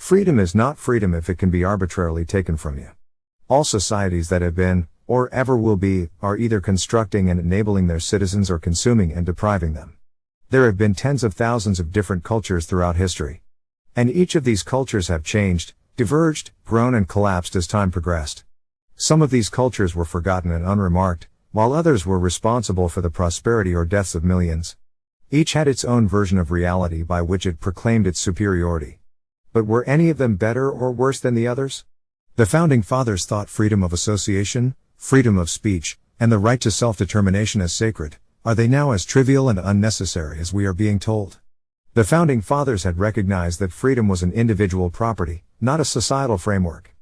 Freedom is not freedom if it can be arbitrarily taken from you. All societies that have been, or ever will be, are either constructing and enabling their citizens or consuming and depriving them. There have been tens of thousands of different cultures throughout history. And each of these cultures have changed, diverged, grown and collapsed as time progressed. Some of these cultures were forgotten and unremarked, while others were responsible for the prosperity or deaths of millions. Each had its own version of reality by which it proclaimed its superiority. But were any of them better or worse than the others? The Founding Fathers thought freedom of association, freedom of speech, and the right to self-determination as sacred. Are they now as trivial and unnecessary as we are being told? The Founding Fathers had recognized that freedom was an individual property, not a societal framework.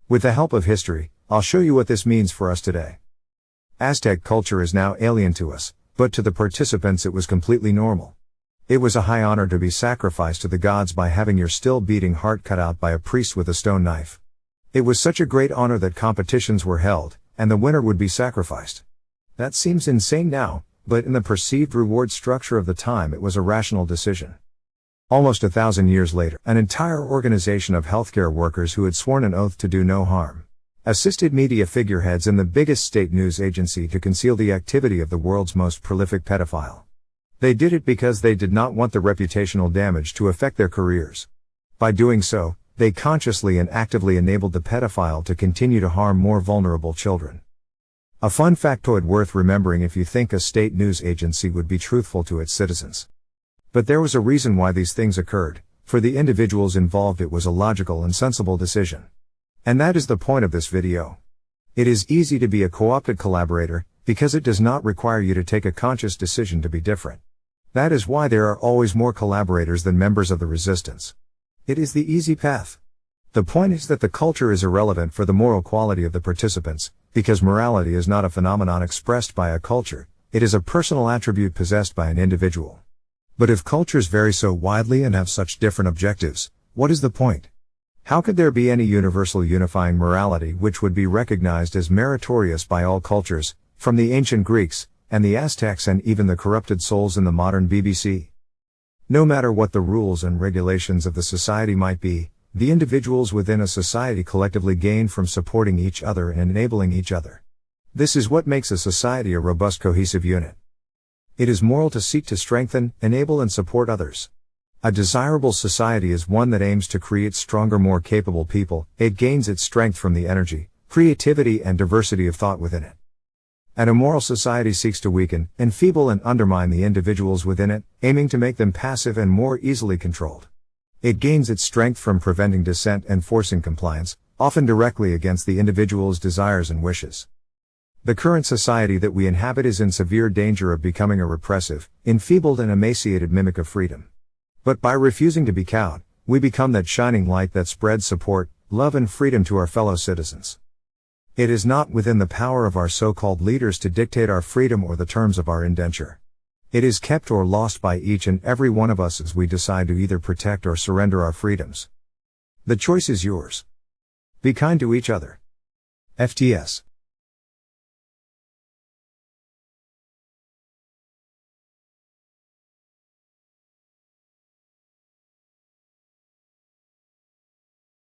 With the help of history, I'll show you what this means for us today. Aztec culture is now alien to us, but to the participants it was completely normal. It was a high honor to be sacrificed to the gods by having your still beating heart cut out by a priest with a stone knife. It was such a great honor that competitions were held, and the winner would be sacrificed. That seems insane now, but in the perceived reward structure of the time it was a rational decision. Almost 1,000 years later, an entire organization of healthcare workers who had sworn an oath to do no harm assisted media figureheads in the biggest state news agency to conceal the activity of the world's most prolific pedophile. They did it because they did not want the reputational damage to affect their careers. By doing so, they consciously and actively enabled the pedophile to continue to harm more vulnerable children. A fun factoid worth remembering if you think a state news agency would be truthful to its citizens. But there was a reason why these things occurred. For the individuals involved it was a logical and sensible decision. And that is the point of this video. It is easy to be a co-opted collaborator, because it does not require you to take a conscious decision to be different. That is why there are always more collaborators than members of the resistance. It is the easy path. The point is that the culture is irrelevant for the moral quality of the participants, because morality is not a phenomenon expressed by a culture, it is a personal attribute possessed by an individual. But if cultures vary so widely and have such different objectives, what is the point? How could there be any universal unifying morality which would be recognized as meritorious by all cultures, from the ancient Greeks, and the Aztecs and even the corrupted souls in the modern BBC? No matter what the rules and regulations of the society might be, the individuals within a society collectively gain from supporting each other and enabling each other. This is what makes a society a robust cohesive unit. It is moral to seek to strengthen, enable and support others. A desirable society is one that aims to create stronger, more capable people. It gains its strength from the energy, creativity and diversity of thought within it. An immoral society seeks to weaken, enfeeble and undermine the individuals within it, aiming to make them passive and more easily controlled. It gains its strength from preventing dissent and forcing compliance, often directly against the individual's desires and wishes. The current society that we inhabit is in severe danger of becoming a repressive, enfeebled and emaciated mimic of freedom. But by refusing to be cowed, we become that shining light that spreads support, love and freedom to our fellow citizens. It is not within the power of our so-called leaders to dictate our freedom or the terms of our indenture. It is kept or lost by each and every one of us as we decide to either protect or surrender our freedoms. The choice is yours. Be kind to each other. FTS.